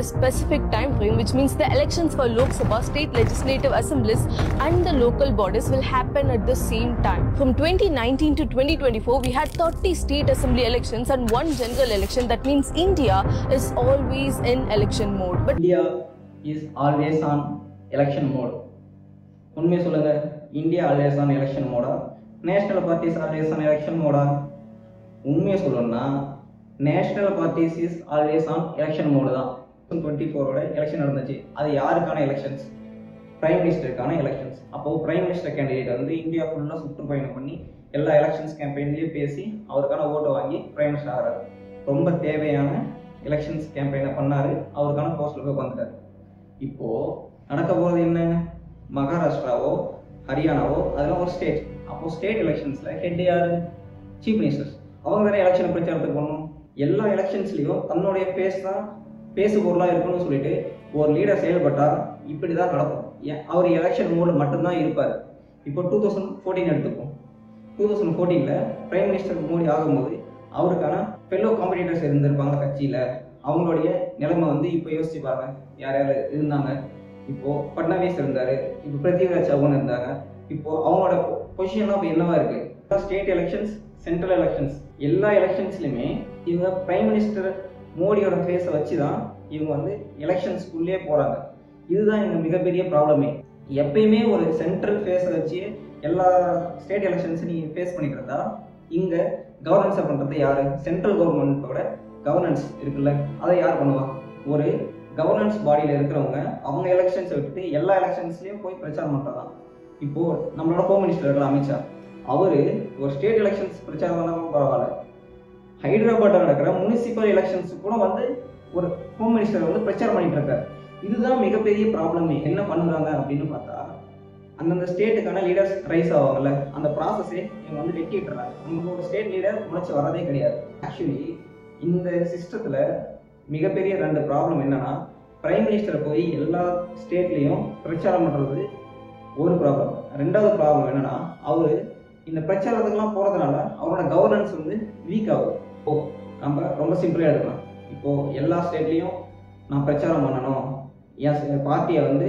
a specific time frame, which means the elections for Lok Sabha, state legislative assemblies and the local bodies will happen at the same time. From 2019 to 2024, we had 30 state assembly elections and one general election. That means India is always in election mode. But India is always on election mode. உண்மை சொல்லுங்க, India always on election மோடா, national parties always on election மோடா? உண்மையை சொல்லணும்னா national parties is always on election mode தான். 2024 election நடந்துச்சு. அது யாருக்கான எலெக்ஷன்ஸ்? பிரைம் மினிஸ்டருக்கான எலெக்ஷன்ஸ். அப்போது பிரைம் மினிஸ்டர் கேண்டிடேட் வந்து இந்தியா ஃபுல்லாக சுற்றுப்பயணம் பண்ணி எல்லா எலெக்ஷன்ஸ் கேம்பெயின்லேயும் பேசி அவருக்கான ஓட்டை வாங்கி பிரைம் மினிஸ்டர் ஆகிறார். ரொம்ப தேவையான எலெக்ஷன்ஸ் கேம்பெயினை பண்ணார், அவருக்கான போஸ்ட்டில் போய் வந்துட்டார். இப்போது நடக்க போகிறது என்ன? மகாராஷ்டிராவோ ஹரியானாவோ அதெல்லாம் ஒரு ஸ்டேட். அப்போது ஸ்டேட் எலெக்ஷன்ஸில் ஹெட் யார்? Chief ministers. அவங்க தானே எலெக்ஷன் பிரச்சாரத்துக்கு பண்ணணும். எல்லா எலெக்ஷன்ஸ்லையும் தன்னுடைய பேசு பொருளாக இருக்கணும்னு சொல்லிட்டு ஒரு லீடர் செயல்பட்டால் இப்படி தான் நடக்கும். அவர் எலெக்ஷன் மோடு மட்டும்தான் இருப்பார். இப்போ 2014 எடுத்துப்போம். 2014 பிரைம் மினிஸ்டர் மோடி ஆகும்போது அவருக்கான ஃபெல்லோ காம்படிட்டர்ஸ் இருந்திருப்பாங்க கட்சியில். அவங்களுடைய நிலைமை வந்து இப்போ யோசிச்சு பாருங்க, யார் யார் இருந்தாங்க. இப்போது பட்னாவிஸ் இருந்தார், இப்போ பிருத்திவிராஜ் சௌஹான் இருந்தாங்க. இப்போது அவங்களோட பொசிஷன்லாம் இப்போ என்னவா இருக்குது? ஸ்டேட் எலெக்ஷன்ஸ், சென்ட்ரல் எலெக்ஷன்ஸ், எல்லா எலெக்ஷன்ஸ்லையுமே இவங்க பிரைம் மினிஸ்டர் மோடியோட ஃபேஸை வச்சு தான் இவங்க வந்து எலெக்ஷன்ஸ்குள்ளே போகிறாங்க. இதுதான் இங்கே மிகப்பெரிய ப்ராப்ளமே. எப்பயுமே ஒரு சென்ட்ரல் ஃபேஸை வச்சு எல்லா ஸ்டேட் எலெக்ஷன்ஸும் நீங்கள் ஃபேஸ் பண்ணிட்டு இருந்தா இங்கே கவர்னன்ஸை பண்ணுறது யார்? சென்ட்ரல் கவர்மெண்ட்டோட கவர்னன்ஸ் இருக்குல்ல, அதை யார் பண்ணுவா? ஒரு கவர்னன்ஸ் பாடியில் இருக்கிறவங்க அவங்க எலெக்ஷன்ஸை விட்டுட்டு எல்லா எலெக்ஷன்ஸ்லேயும் போய் பிரச்சாரம் பண்ணுறதான். இப்போது நம்மளோட ஹோம் மினிஸ்டர் இருக்கிற அமித்ஷா, அவர் ஒரு ஸ்டேட் எலெக்ஷன்ஸ் பிரச்சாரம் பண்ணாலும் பரவாயில்ல, ஹைதராபாத்தில் நடக்கிற முனிசிபல் எலெக்ஷன்ஸு கூட வந்து ஒரு ஹோம் மினிஸ்டர் வந்து பிரச்சாரம் பண்ணிட்டு இருக்காரு. இதுதான் மிகப்பெரிய ப்ராப்ளமே. என்ன பண்ணுறாங்க அப்படின்னு பார்த்தா, அந்தந்த ஸ்டேட்டுக்கான லீடர்ஸ் ரைஸ் ஆவாங்கல்ல, அந்த ப்ராசஸே இவங்க வந்து வெட்டிட்டுறாங்க. நமக்கு ஒரு ஸ்டேட் லீடர் முளைச்சி வரதே கிடையாது. ஆக்சுவலி இந்த சிஸ்டத்தில் மிகப்பெரிய 2 ப்ராப்ளம் என்னன்னா, பிரைம் மினிஸ்டர் போய் எல்லா ஸ்டேட்லேயும் பிரச்சாரம் பண்ணுறது ஒரு ப்ராப்ளம். 2வது ப்ராப்ளம் என்னன்னா, அவர் இந்த பிரச்சாரத்துக்கெல்லாம் போகிறதுனால அவரோட கவர்னன்ஸ் வந்து வீக் ஆகுது. இப்போது நம்ம ரொம்ப சிம்பிளாக எடுக்கலாம். இப்போது எல்லா ஸ்டேட்லேயும் நான் பிரச்சாரம் பண்ணணும், என் பார்ட்டியை வந்து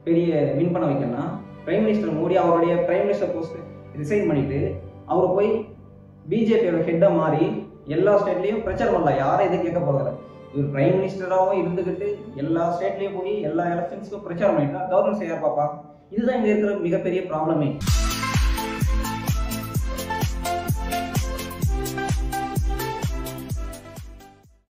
பெரிய வின் பண்ண வைக்கணும்னா பிரைம் மினிஸ்டர் மோடி அவருடைய பிரைம் மினிஸ்டர் போஸ்ட்டு ரிசைன் பண்ணிவிட்டு அவர் போய் பிஜேபியோட ஹெட்டை மாறி எல்லா ஸ்டேட்லேயும் பிரச்சாரம் பண்ணலாம். யாரும் எதுவும் கேட்க போகிறதில்ல. இவர் பிரைம் மினிஸ்டராகவும் இருந்துக்கிட்டு எல்லா ஸ்டேட்லேயும் போய் எல்லா எலெக்ஷன்ஸுக்கும் பிரச்சாரம் பண்ணிட்டா கவர்னன்ஸ் யார் பாப்பா? இதுதான் இங்கே இருக்கிற மிகப்பெரிய ப்ராப்ளமே.